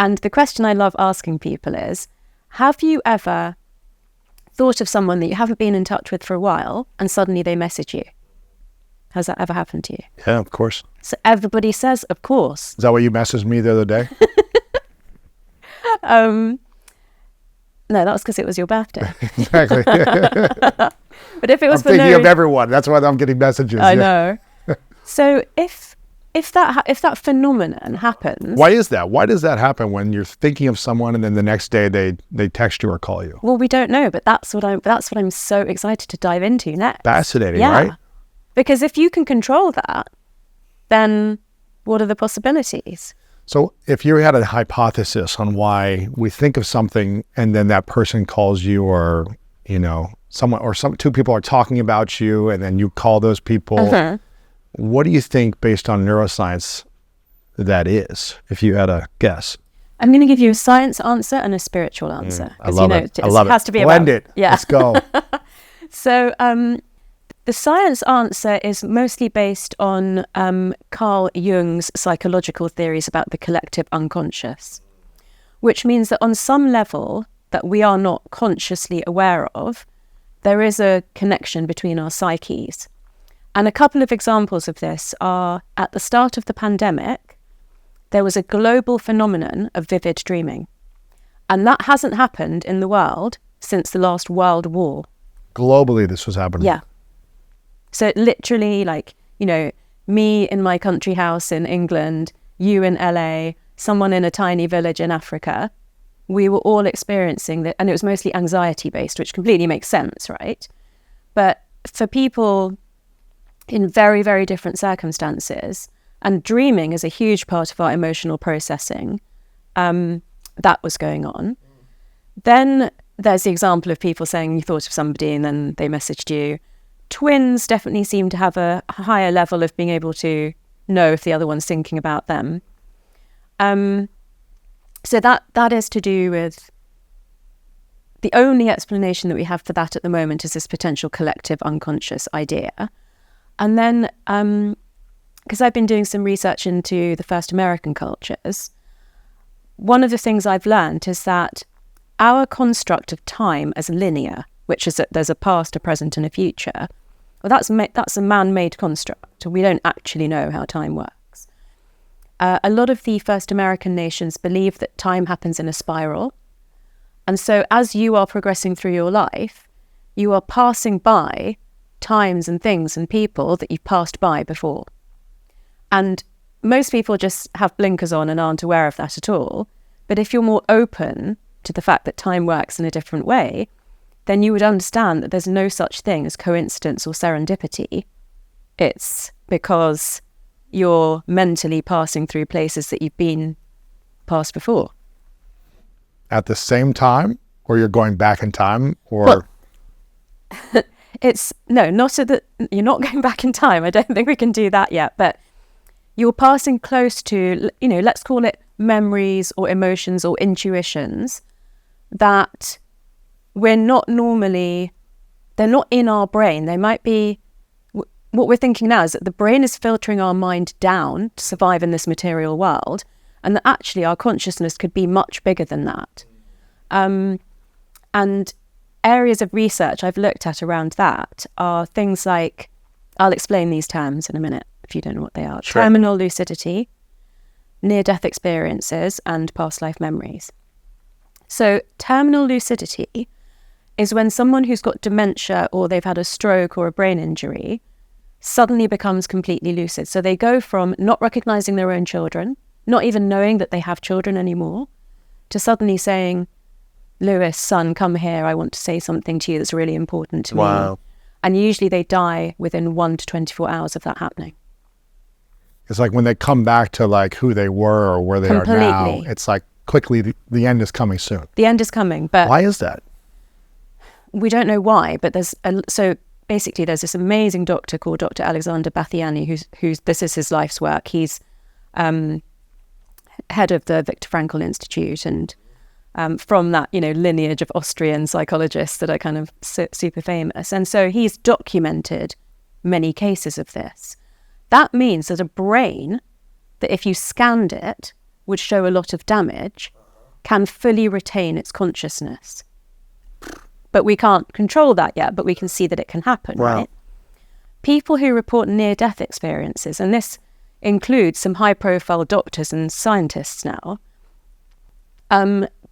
And the question I love asking people is, have you ever thought of someone that you haven't been in touch with for a while and suddenly they message you? Has that ever happened to you? Yeah, of course. So everybody says, of course. Is that what you messaged me the other day? No, that was because it was your birthday. Exactly. But if it was I'm thinking of everyone. That's why I'm getting messages. I know. So if that phenomenon happens, why is that? Why does that happen when you're thinking of someone and then the next day they text you or call you? Well, we don't know, but that's what I'm so excited to dive into next. Fascinating, yeah. right? Because if you can control that, then what are the possibilities? So if you had a hypothesis on why we think of something and then that person calls you, or two people are talking about you and then you call those people, what do you think based on neuroscience that is, if you had a guess? I'm going to give you a science answer and a spiritual answer. I love it. It has to be Blend it. Yeah. Let's go. So the science answer is mostly based on Carl Jung's psychological theories about the collective unconscious, which means that on some level that we are not consciously aware of, there is a connection between our psyches. And a couple of examples of this are, at the start of the pandemic, there was a global phenomenon of vivid dreaming. And that hasn't happened in the world since the last World War. Globally, this was happening. Yeah. So literally, me in my country house in England, you in LA, someone in a tiny village in Africa, we were all experiencing that. And it was mostly anxiety-based, which completely makes sense, right? But for people in very, very different circumstances, and dreaming is a huge part of our emotional processing, that was going on. Then there's the example of people saying you thought of somebody and then they messaged you. Twins definitely seem to have a higher level of being able to know if the other one's thinking about them. So that is to do with, the only explanation that we have for that at the moment is this potential collective unconscious idea. And then, because I've been doing some research into the first American cultures, one of the things I've learned is that our construct of time as linear, which is that there's a past, a present, and a future, well, that's a man-made construct. We don't actually know how time works. A lot of the first American nations believe that time happens in a spiral. And so as you are progressing through your life, you are passing by times and things and people that you've passed by before. And most people just have blinkers on and aren't aware of that at all. But if you're more open to the fact that time works in a different way, then you would understand that there's no such thing as coincidence or serendipity. It's because you're mentally passing through places that you've been past before. At the same time, or you're going back in time, or... Well, you're not going back in time. I don't think we can do that yet, but you're passing close to, let's call it memories or emotions or intuitions that they're not in our brain. They might be, what we're thinking now is that the brain is filtering our mind down to survive in this material world, and that actually our consciousness could be much bigger than that. And areas of research I've looked at around that are things like, I'll explain these terms in a minute if you don't know what they are. Sure. Terminal lucidity, near-death experiences, and past life memories. So terminal lucidity is when someone who's got dementia or they've had a stroke or a brain injury suddenly becomes completely lucid. So they go from not recognizing their own children, not even knowing that they have children anymore, to suddenly saying, Lewis, son, come here. I want to say something to you that's really important to me. And usually they die within 1 to 24 hours of that happening. It's like when they come back to like who they were or where they are now, it's like quickly the end is coming soon. The end is coming. But why is that? We don't know why, but so basically there's this amazing doctor called Dr. Alexander Bathiani, who's this is his life's work. He's head of the Viktor Frankl Institute, and from that, lineage of Austrian psychologists that are kind of super famous. And so he's documented many cases of this. That means that a brain that if you scanned it would show a lot of damage can fully retain its consciousness. But we can't control that yet, but we can see that it can happen, right? People who report near-death experiences, and this includes some high-profile doctors and scientists now,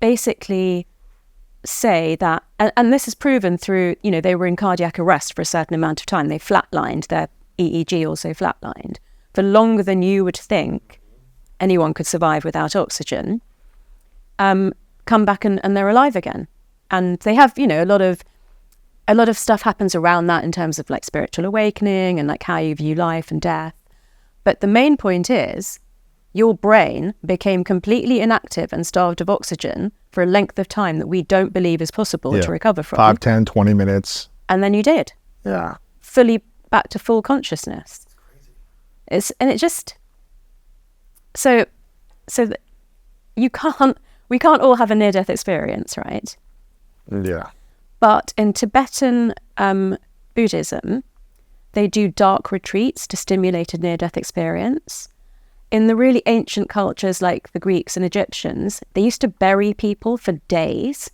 basically say that, and this is proven through, they were in cardiac arrest for a certain amount of time. They flatlined, their EEG also flatlined for longer than you would think anyone could survive without oxygen, come back and they're alive again. And they have, a lot of stuff happens around that in terms of like spiritual awakening and like how you view life and death. But the main point is your brain became completely inactive and starved of oxygen for a length of time that we don't believe is possible to recover from. 5, 10, 20 minutes. And then you did. Yeah. Fully back to full consciousness. It's crazy. And it just... So that we can't all have a near-death experience, right? Yeah. But in Tibetan Buddhism, they do dark retreats to stimulate a near-death experience. In the really ancient cultures like the Greeks and Egyptians, they used to bury people for days.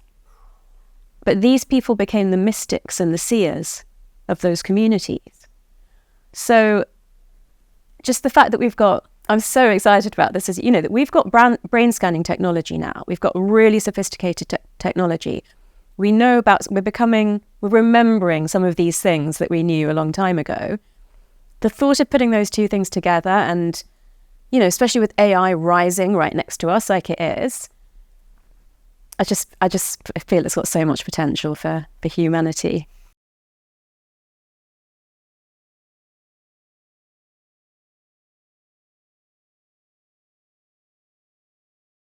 But these people became the mystics and the seers of those communities. So just the fact that I'm so excited about this, is, that we've got brain scanning technology now. We've got really sophisticated technology. We know we're remembering some of these things that we knew a long time ago. The thought of putting those two things together and, especially with AI rising right next to us like it is, I just feel it's got so much potential for humanity.